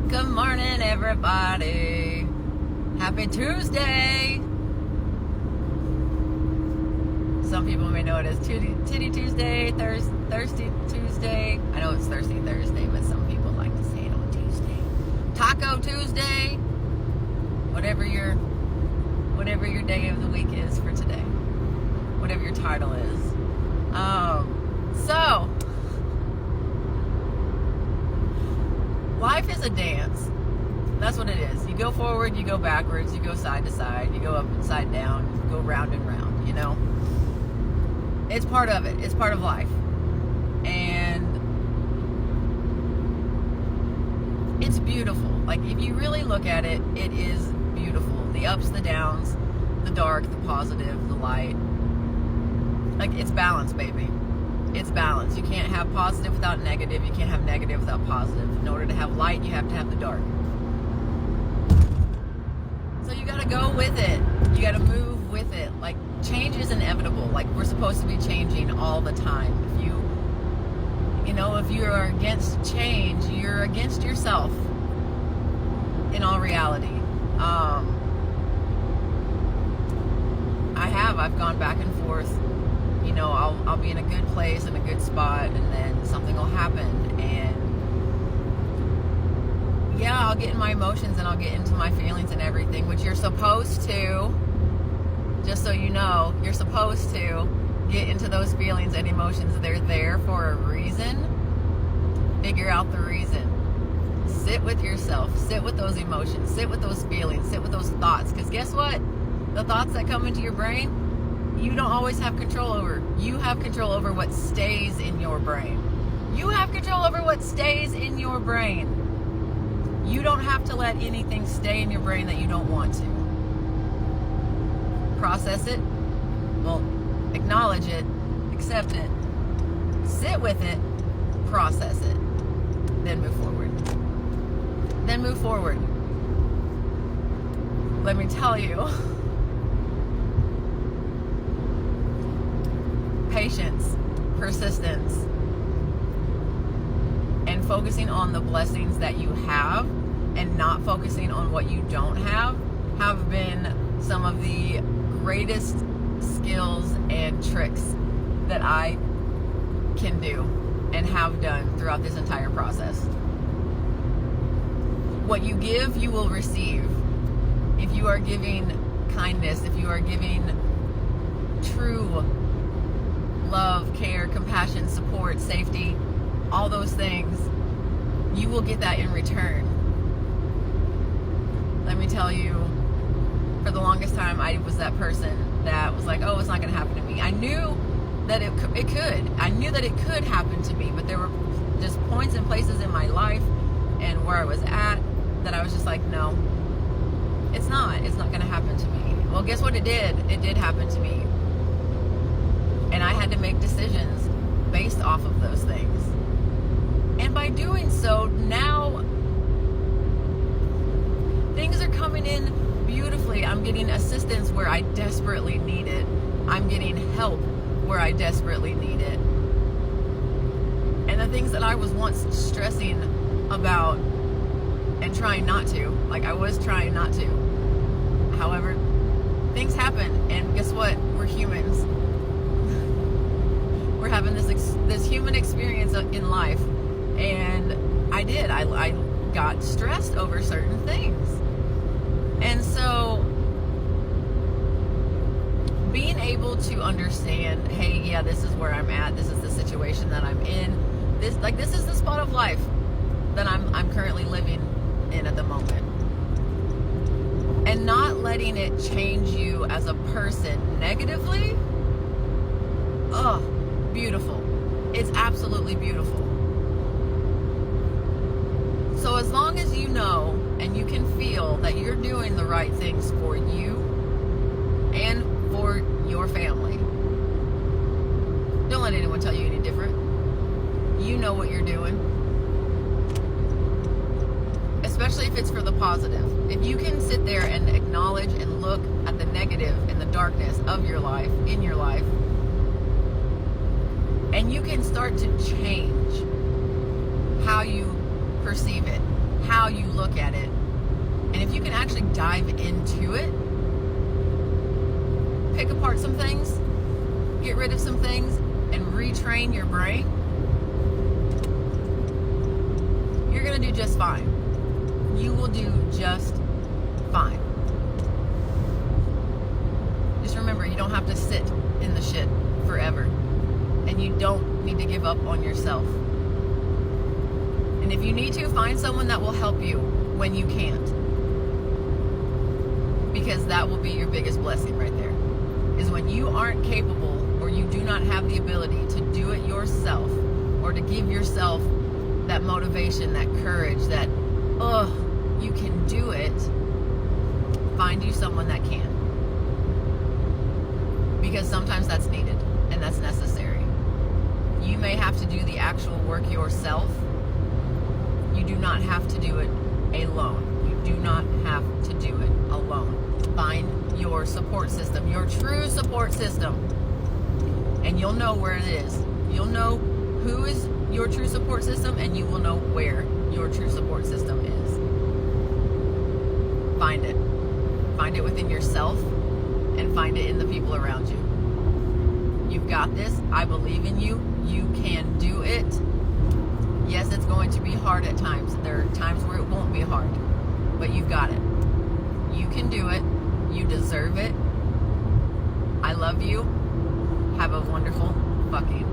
Good morning, everybody. Happy Tuesday. Some people may know it as Titty Tuesday, Thirsty Tuesday. I know it's Thirsty Thursday, but some people like to say it on Tuesday. Taco Tuesday. Whatever your day of the week is for today. Whatever your title is. So life is a dance. That's what it is. You go forward, you go backwards, you go side to side, you go up and side down, you go round and round, you know? It's part of it. It's part of life. And it's beautiful. Like, if you really look at it, it is beautiful. The ups, the downs, the dark, the positive, the light. Like, it's balance, baby. It's balance. You can't have positive without negative. You can't have negative without positive. In order to have light, you have to have the dark. So you gotta go with it. You gotta move with it. Like, change is inevitable. Like, we're supposed to be changing all the time. If you are against change, you're against yourself. In all reality. I've gone back and forth. I'll be in a good place, in a good spot, and then something will happen, and I'll get in my emotions and I'll get into my feelings and everything, which you're supposed to. Just so you know, you're supposed to get into those feelings and emotions. They're there for a reason. Figure out the reason. Sit with yourself. Sit with those emotions. Sit with those feelings. Sit with those thoughts. Because guess what? The thoughts that come into your brain, you don't always have control over. You have control over what stays in your brain. You have control over what stays in your brain. You don't have to let anything stay in your brain that you don't want to. Process it. Well, acknowledge it. Accept it. Sit with it. Process it. Then move forward. Then move forward. Let me tell you. Patience, persistence, and focusing on the blessings that you have and not focusing on what you don't have been some of the greatest skills and tricks that I can do and have done throughout this entire process. What you give, you will receive. If you are giving kindness, if you are giving true love, care, compassion, support, safety, all those things, you will get that in return. Let me tell you, for the longest time, I was that person that was like, oh, it's not going to happen to me. I knew that it could. I knew that it could happen to me, but there were just points and places in my life and where I was at that I was just like, no, it's not going to happen to me. Well, guess what? It did happen to me. And I had to make decisions based off of those things. And by doing so, now things are coming in beautifully. I'm getting assistance where I desperately need it. I'm getting help where I desperately need it. And the things that I was once stressing about and trying not to, like I was trying not to. However, things happen, and guess what? We're humans. We're having this human experience in life, and I got stressed over certain things. And so being able to understand, hey, yeah, this is where I'm at, this is the situation that I'm in, this is the spot of life that I'm currently living in at the moment, and not letting it change you as a person negatively. Beautiful. It's absolutely beautiful. So as long as you know and you can feel that you're doing the right things for you and for your family, don't let anyone tell you any different. You know what you're doing. Especially if it's for the positive. If you can sit there and acknowledge and look at the negative and the darkness of your life, in your life, and you can start to change how you perceive it, how how you look at it. And if you can actually dive into it, pick apart some things, get rid of some things, and retrain your brain, you're going to do just fine. You will do just fine. Just remember, you don't have to sit in the shit forever. And you don't need to give up on yourself. And if you need to, find someone that will help you when you can't. Because that will be your biggest blessing right there. Is when you aren't capable or you do not have the ability to do it yourself, or to give yourself that motivation, that courage, that, you can do it, find you someone that can. Because sometimes that's needed and that's necessary. You may have to do the actual work yourself. You do not have to do it alone. You do not have to do it alone. Find your support system, your true support system. And you'll know where it is. You'll know who is your true support system, and you will know where your true support system is. Find it. Find it within yourself, and find it in the people around you. You've got this. I believe in you. You can do it. Yes, it's going to be hard at times. There are times where it won't be hard, but you've got it. You can do it. You deserve it. I love you. Have a wonderful fucking